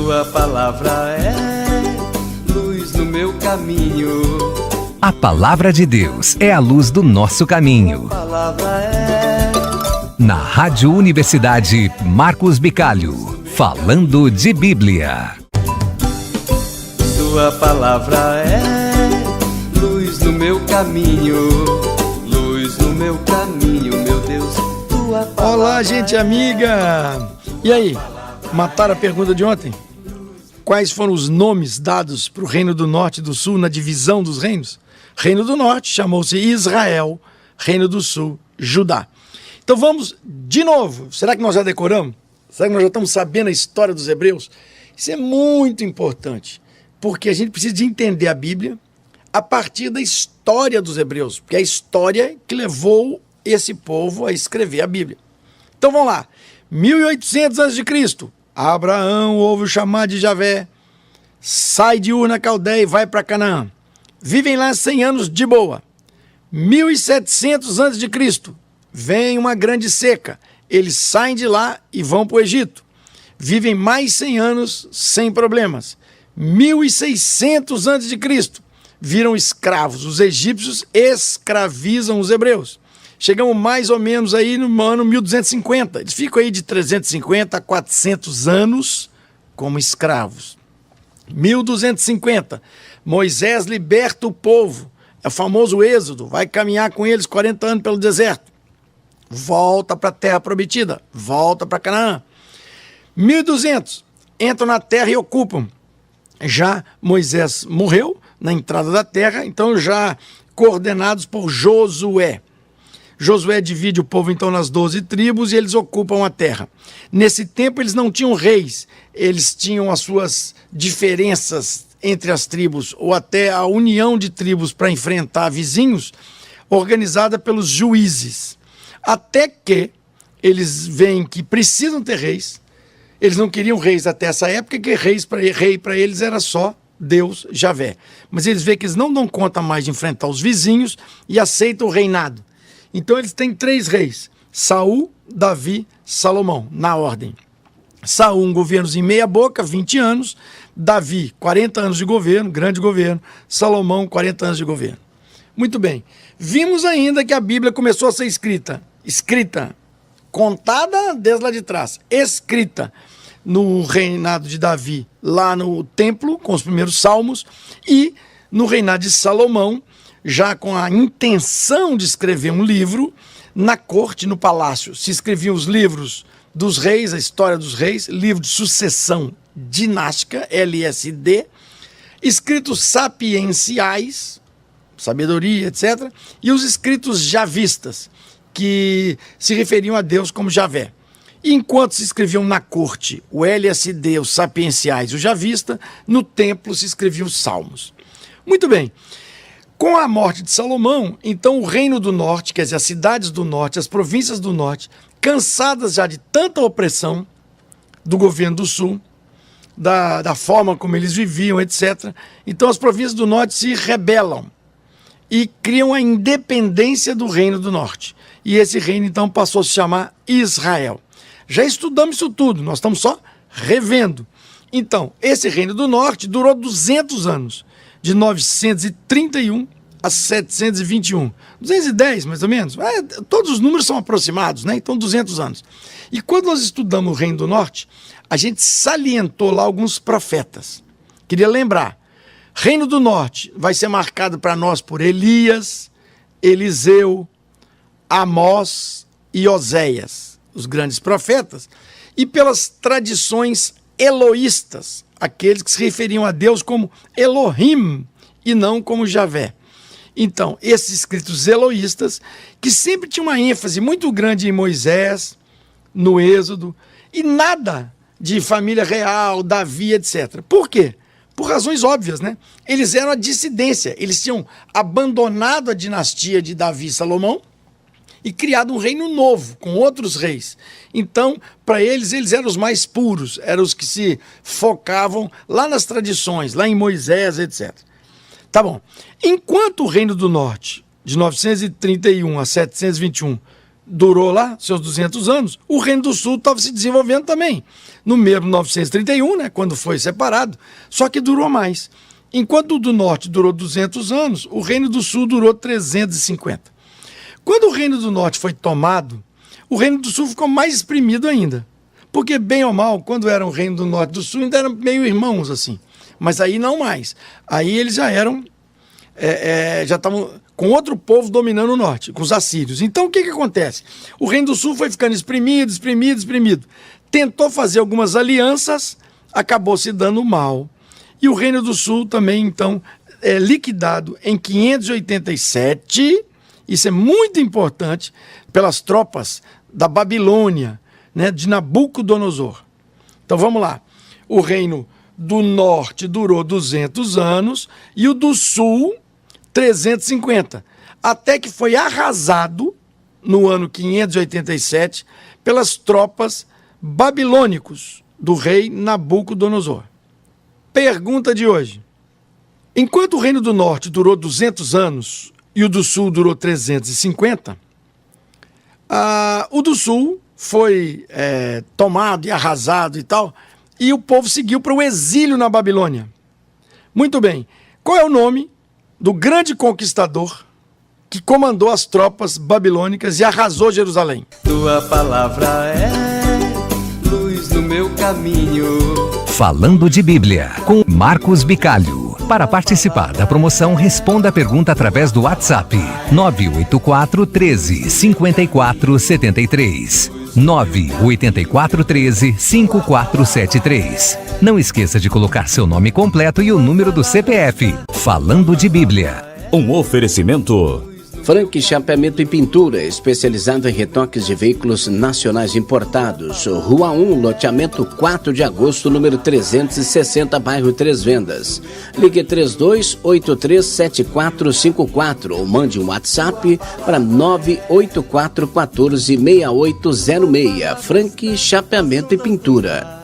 Tua palavra é luz no meu caminho. A palavra de Deus é a luz do nosso caminho. Tua palavra é... Na Rádio Universidade Marcos Bicalho, falando de Bíblia. Tua palavra é luz no meu caminho. Luz no meu caminho, meu Deus. Tua palavra. Olá, gente amiga! E aí, mataram a pergunta de ontem? Quais foram os nomes dados para o Reino do Norte e do Sul na divisão dos reinos? Reino do Norte chamou-se Israel, Reino do Sul, Judá. Então vamos de novo. Será que nós já decoramos? Será que nós já estamos sabendo a história dos hebreus? Isso é muito importante, porque a gente precisa de entender a Bíblia a partir da história dos hebreus, porque é a história que levou esse povo a escrever a Bíblia. Então vamos lá. 1800 a.C., Abraão ouve o chamado de Javé, sai de Ur na Caldeia e vai para Canaã. Vivem lá 100 anos de boa. 1700 a.C., vem uma grande seca. Eles saem de lá e vão para o Egito. Vivem mais 100 anos sem problemas. 1600 a.C., viram escravos. Os egípcios escravizam os hebreus. Chegamos mais ou menos aí no ano 1250. Eles ficam aí de 350 a 400 anos como escravos. 1250, Moisés liberta o povo. É o famoso êxodo. Vai caminhar com eles 40 anos pelo deserto. Volta para a terra prometida. Volta para Canaã. 1200, entram na terra e ocupam. Já Moisés morreu na entrada da terra, então já coordenados por Josué. Josué divide o povo então nas 12 tribos e eles ocupam a terra. Nesse tempo eles não tinham reis, eles tinham as suas diferenças entre as tribos, ou até a união de tribos para enfrentar vizinhos, organizada pelos juízes. Até que eles veem que precisam ter reis. Eles não queriam reis até essa época, que rei para eles era só Deus, Javé. Mas eles veem que eles não dão conta mais de enfrentar os vizinhos e aceitam o reinado. Então eles têm 3 reis, Saul, Davi, Salomão, na ordem. Saul, um governozinho meia boca, 20 anos. Davi, 40 anos de governo, grande governo. Salomão, 40 anos de governo. Muito bem. Vimos ainda que a Bíblia começou a ser escrita, contada desde lá de trás, escrita no reinado de Davi, lá no templo, com os primeiros salmos, e no reinado de Salomão, já com a intenção de escrever um livro, na corte, no palácio. Se escreviam os livros dos reis, a história dos reis, livro de sucessão dinástica, LSD, escritos sapienciais, sabedoria, etc., e os escritos javistas, que se referiam a Deus como Javé. E enquanto se escreviam na corte o LSD, os sapienciais e o javista, no templo se escreviam os salmos. Muito bem. Com a morte de Salomão, então o reino do norte, quer dizer, as cidades do norte, as províncias do norte, cansadas já de tanta opressão do governo do sul, da forma como eles viviam, etc., então as províncias do norte se rebelam e criam a independência do reino do norte. E esse reino, então, passou a se chamar Israel. Já estudamos isso tudo, nós estamos só revendo. Então, esse reino do norte durou 200 anos, de 931 a 721. 210, mais ou menos. Todos os números são aproximados, né? Então, 200 anos. E quando nós estudamos o reino do norte, a gente salientou lá alguns profetas. Queria lembrar, reino do norte vai ser marcado para nós por Elias, Eliseu, Amós e Oséias, os grandes profetas, e pelas tradições eloístas, aqueles que se referiam a Deus como Elohim e não como Javé. Então, esses escritos eloístas, que sempre tinham uma ênfase muito grande em Moisés, no Êxodo, e nada de família real, Davi, etc. Por quê? Por razões óbvias, né? Eles eram a dissidência, eles tinham abandonado a dinastia de Davi e Salomão e criado um reino novo, com outros reis. Então, para eles eram os mais puros, eram os que se focavam lá nas tradições, lá em Moisés, etc. Tá bom. Enquanto o Reino do Norte, de 931 a 721, durou lá seus 200 anos, o Reino do Sul estava se desenvolvendo também. No mesmo 1931, né, quando foi separado, só que durou mais. Enquanto o do Norte durou 200 anos, o Reino do Sul durou 350. Quando o Reino do Norte foi tomado, o Reino do Sul ficou mais exprimido ainda. Porque, bem ou mal, quando era o Reino do Norte e do Sul, ainda eram meio irmãos, assim. Mas aí não mais. Aí eles já eram, já estavam com outro povo dominando o Norte, com os assírios. Então, o que acontece? O Reino do Sul foi ficando exprimido. Tentou fazer algumas alianças, acabou se dando mal. E o Reino do Sul também, então, é liquidado em 587, isso é muito importante, pelas tropas da Babilônia, né, de Nabucodonosor. Então vamos lá. O Reino do Norte durou 200 anos e o do Sul 350, até que foi arrasado no ano 587 pelas tropas babilônicos do rei Nabucodonosor. Pergunta de hoje. Enquanto o Reino do Norte durou 200 anos e o do Sul durou 350, o do Sul foi tomado e arrasado e tal, e o povo seguiu para o exílio na Babilônia. Muito bem. Qual é o nome do grande conquistador que comandou as tropas babilônicas e arrasou Jerusalém? Tua palavra é luz no meu caminho. Falando de Bíblia, com Marcos Bicalho. Para participar da promoção, responda a pergunta através do WhatsApp 984 13 54 73. 984 13 5473. Não esqueça de colocar seu nome completo e o número do CPF. Falando de Bíblia. Um oferecimento. Frank Chapeamento e Pintura, especializado em retoques de veículos nacionais importados. Rua 1, loteamento 4 de agosto, número 360, bairro Três Vendas. Ligue 32837454 ou mande um WhatsApp para 984146806. Frank Chapeamento e Pintura.